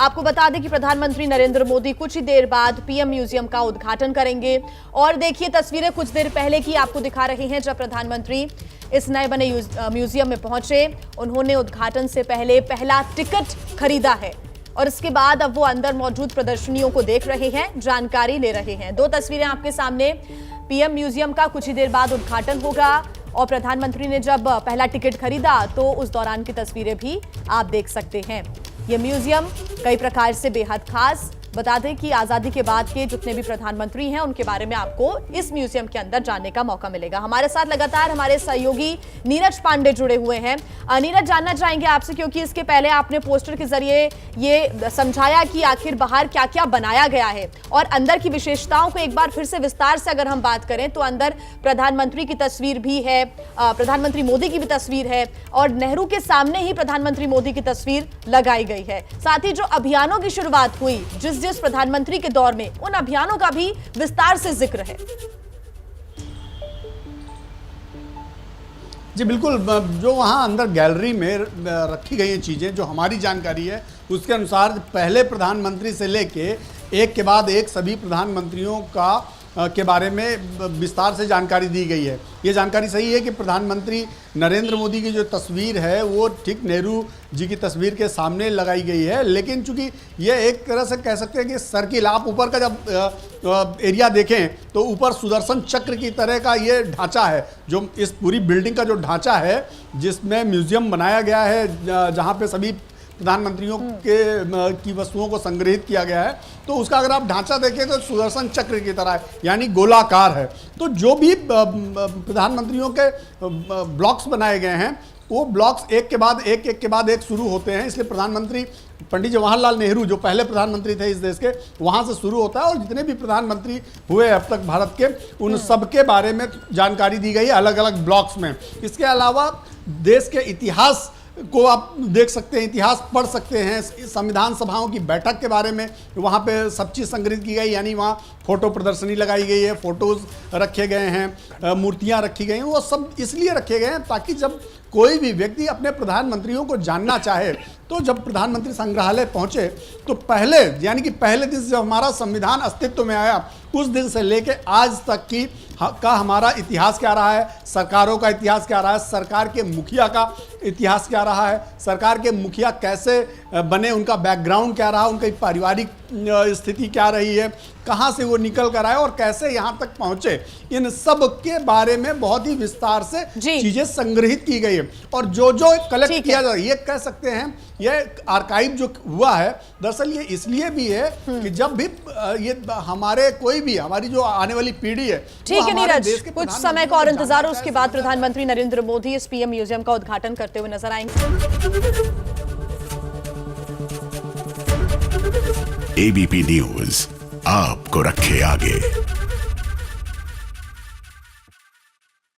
आपको बता दें कि प्रधानमंत्री नरेंद्र मोदी कुछ ही देर बाद पीएम म्यूजियम का उद्घाटन करेंगे। और देखिए तस्वीरें कुछ देर पहले की आपको दिखा रहे हैं, जब प्रधानमंत्री इस नए बने म्यूजियम में पहुंचे। उन्होंने उद्घाटन से पहले पहला टिकट खरीदा है और इसके बाद अब वो अंदर मौजूद प्रदर्शनियों को देख रहे हैं, जानकारी ले रहे हैं। दो तस्वीरें आपके सामने। पीएम म्यूजियम का कुछ ही देर बाद उद्घाटन होगा और प्रधानमंत्री ने जब पहला टिकट खरीदा तो उस दौरान की तस्वीरें भी आप देख सकते हैं। यह म्यूजियम कई प्रकार से बेहद खास। बता दें कि आजादी के बाद के जितने भी प्रधानमंत्री हैं उनके बारे में आपको इस म्यूजियम के अंदर जानने का मौका मिलेगा। हमारे साथ लगातार हमारे सहयोगी नीरज पांडे जुड़े हुए हैं। नीरज, जानना चाहेंगे आपसे, क्योंकि इसके पहले आपने पोस्टर के जरिए ये समझाया कि आखिर बाहर क्या क्या बनाया गया है और अंदर की विशेषताओं को एक बार फिर से विस्तार से अगर हम बात करें तो अंदर प्रधानमंत्री की तस्वीर भी है, प्रधानमंत्री मोदी की भी तस्वीर है और नेहरू के सामने ही प्रधानमंत्री मोदी की तस्वीर लगाई गई है। साथ ही जो अभियानों की शुरुआत हुई जिस प्रधानमंत्री के दौर में, उन अभियानों का भी विस्तार से जिक्र है। जी बिल्कुल, जो वहाँ अंदर गैलरी में रखी गई हैं चीज़ें, जो हमारी जानकारी है उसके अनुसार पहले प्रधानमंत्री से लेके एक के बाद एक सभी प्रधानमंत्रियों के बारे में विस्तार से जानकारी दी गई है। ये जानकारी सही है कि प्रधानमंत्री नरेंद्र मोदी की जो तस्वीर है वो ठीक नेहरू जी की तस्वीर के सामने लगाई गई है, लेकिन चूंकि ये एक तरह से कह सकते हैं कि सर्किल, आप ऊपर का जब एरिया देखें तो ऊपर सुदर्शन चक्र की तरह का ये ढांचा है, जो इस पूरी बिल्डिंग का जो ढांचा है जिसमें म्यूजियम बनाया गया है, जहाँ पे सभी प्रधानमंत्रियों की वस्तुओं को संग्रहित किया गया है। तो उसका अगर आप ढांचा देखें तो सुदर्शन चक्र की तरह है, यानी गोलाकार है। तो जो भी प्रधानमंत्रियों के ब्लॉक्स बनाए गए हैं वो ब्लॉक्स एक के बाद एक शुरू होते हैं। इसलिए प्रधानमंत्री पंडित जवाहरलाल नेहरू जो पहले प्रधानमंत्री थे इस देश के, वहाँ से शुरू होता है और जितने भी प्रधानमंत्री हुए अब तक भारत के, उन सब के बारे में जानकारी दी गई है अलग अलग ब्लॉक्स में। इसके अलावा देश के इतिहास को आप देख सकते हैं, इतिहास पढ़ सकते हैं। संविधान सभाओं की बैठक के बारे में वहाँ पे सब चीज़ संग्रहित की गई, यानी वहाँ फोटो प्रदर्शनी लगाई गई है, फोटोज़ रखे गए हैं, मूर्तियाँ रखी गई हैं। वो सब इसलिए रखे गए हैं ताकि जब कोई भी व्यक्ति अपने प्रधानमंत्रियों को जानना चाहे तो जब प्रधानमंत्री संग्रहालय पहुँचे तो पहले, यानी कि पहले दिन से जब हमारा संविधान अस्तित्व में आया उस दिन से लेके आज तक का हमारा इतिहास क्या रहा है, सरकारों का इतिहास क्या रहा है, सरकार के मुखिया का इतिहास क्या रहा है, सरकार के मुखिया कैसे बने, उनका बैकग्राउंड क्या रहा, उनकी पारिवारिक स्थिति क्या रही है, कहाँ से वो निकल कर आए और कैसे यहाँ तक पहुँचे, इन सब के बारे में बहुत ही विस्तार से चीज़ें संग्रहित की गई है। और जो कलेक्ट किया जाए, ये कह सकते हैं ये आर्काइव जो हुआ है दरअसल ये इसलिए भी है कि जब भी ये हमारी जो आने वाली पीढ़ी है। ठीक है नीरज, कुछ समय का और इंतजार, उसके बाद प्रधानमंत्री नरेंद्र मोदी इस पीएम म्यूजियम का उद्घाटन करते हुए नजर आएंगे। एबीपी न्यूज आपको रखे आगे।